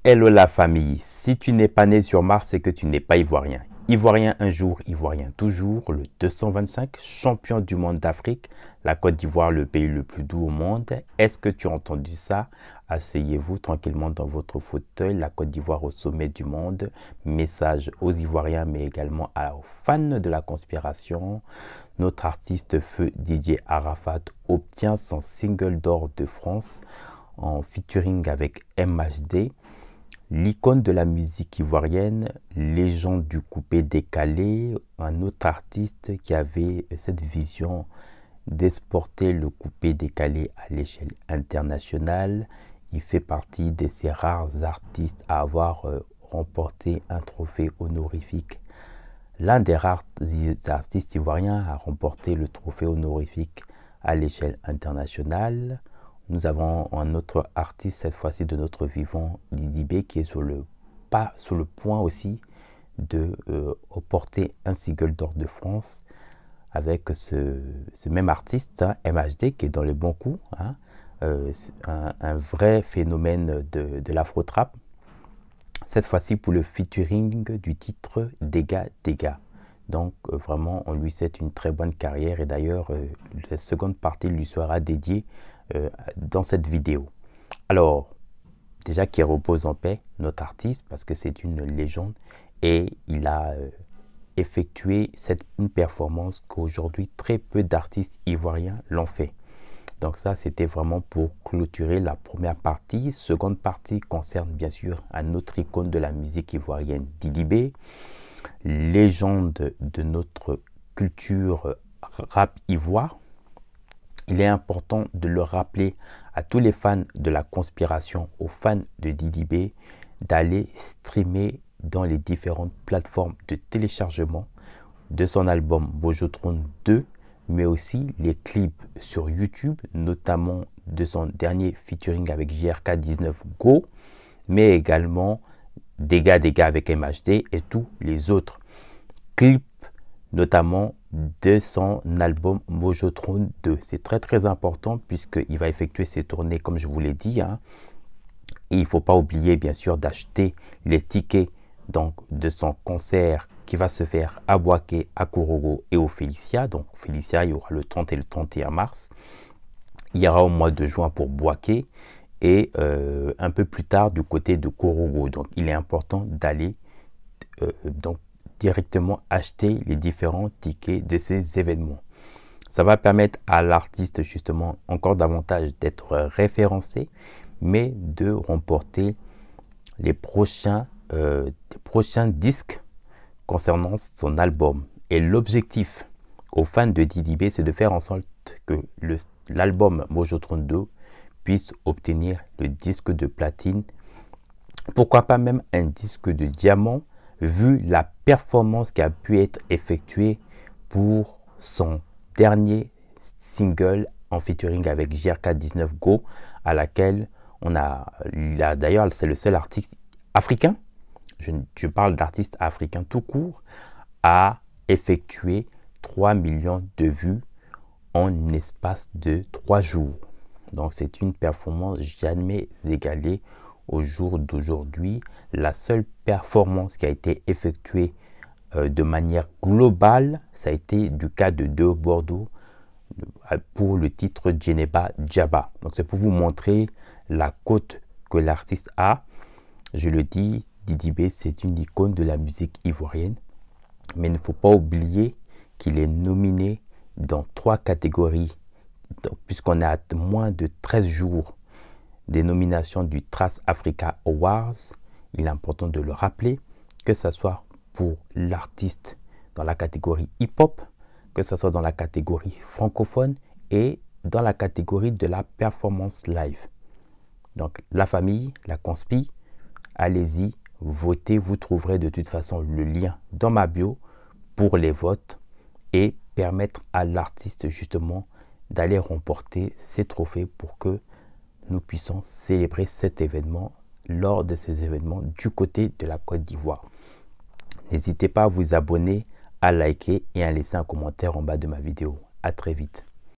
Hello la famille, si tu n'es pas né sur Mars, c'est que tu n'es pas ivoirien. Ivoirien un jour, ivoirien toujours, le 225, champion du monde d'Afrique, la Côte d'Ivoire, le pays le plus doux au monde. Est-ce que tu as entendu ça? Asseyez-vous tranquillement dans votre fauteuil, la Côte d'Ivoire au sommet du monde. Message aux Ivoiriens, mais également aux fans de la conspiration. Notre artiste feu DJ Arafat obtient son single d'or de France en featuring avec MHD. L'icône de la musique ivoirienne, légende du coupé décalé, un autre artiste qui avait cette vision d'exporter le coupé décalé à l'échelle internationale. Il fait partie de ces rares artistes à avoir remporté un trophée honorifique. L'un des rares artistes ivoiriens à remporter le trophée honorifique à l'échelle internationale. Nous avons un autre artiste, cette fois-ci de notre vivant, Didi B, qui est sur le point aussi de porter un single d'or de France avec ce même artiste, MHD, qui est dans les bons coups, un vrai phénomène de l'afro-trap. Cette fois-ci pour le featuring du titre Dégâts, Dégâts. Donc vraiment, on lui souhaite une très bonne carrière et d'ailleurs, la seconde partie lui sera dédiée dans cette vidéo. Alors, déjà qu'il repose en paix, notre artiste, parce que c'est une légende et il a effectué une performance qu'aujourd'hui très peu d'artistes ivoiriens l'ont fait. Donc ça, c'était vraiment pour clôturer la première partie. Seconde partie concerne bien sûr un autre icône de la musique ivoirienne, Didi B, légende de notre culture rap ivoire. Il est important de le rappeler à tous les fans de la conspiration, aux fans de Didi B, d'aller streamer dans les différentes plateformes de téléchargement de son album Bojotron 2, mais aussi les clips sur YouTube, notamment de son dernier featuring avec JRK19 Go, mais également Dégâts, Dégâts avec MHD et tous les autres clips, notamment de son album Bojotron 2. C'est très important puisqu'il va effectuer ses tournées comme je vous l'ai dit. Et il ne faut pas oublier bien sûr d'acheter les tickets donc, de son concert qui va se faire à Bouaké, à Korogo et au Félicia. Donc Félicia, il y aura le 30 et le 31 mars. Il y aura au mois de juin pour Bouaké et un peu plus tard du côté de Korogo. Donc il est important d'aller directement acheter les différents tickets de ces événements. Ça va permettre à l'artiste justement encore davantage d'être référencé, mais de remporter les prochains disques concernant son album. Et l'objectif aux fans de Didi B, c'est de faire en sorte que l'album Bojotron 2 puisse obtenir le disque de platine, pourquoi pas même un disque de diamant, vu la performance qui a pu être effectuée pour son dernier single en featuring avec JRK19 Go, à laquelle d'ailleurs c'est le seul artiste africain, je parle d'artiste africain tout court, a effectué 3 millions de vues en espace de 3 jours. Donc c'est une performance jamais égalée au jour d'aujourd'hui. La seule performance qui a été effectuée de manière globale, ça a été du cas de Deo Bordeaux pour le titre Djeneba Djaba. Donc c'est pour vous montrer la cote que l'artiste a. Je le dis, Didi B, c'est une icône de la musique ivoirienne, mais il ne faut pas oublier qu'il est nominé dans 3 catégories. Puisqu'on a moins de 13 jours des nominations du Trace Africa Awards, il est important de le rappeler, que ce soit pour l'artiste dans la catégorie hip-hop, que ce soit dans la catégorie francophone et dans la catégorie de la performance live. Donc la famille, la conspi, allez-y, votez, vous trouverez de toute façon le lien dans ma bio pour les votes et permettre à l'artiste justement d'aller remporter ces trophées pour que nous puissions célébrer cet événement lors de ces événements du côté de la Côte d'Ivoire. N'hésitez pas à vous abonner, à liker et à laisser un commentaire en bas de ma vidéo. À très vite.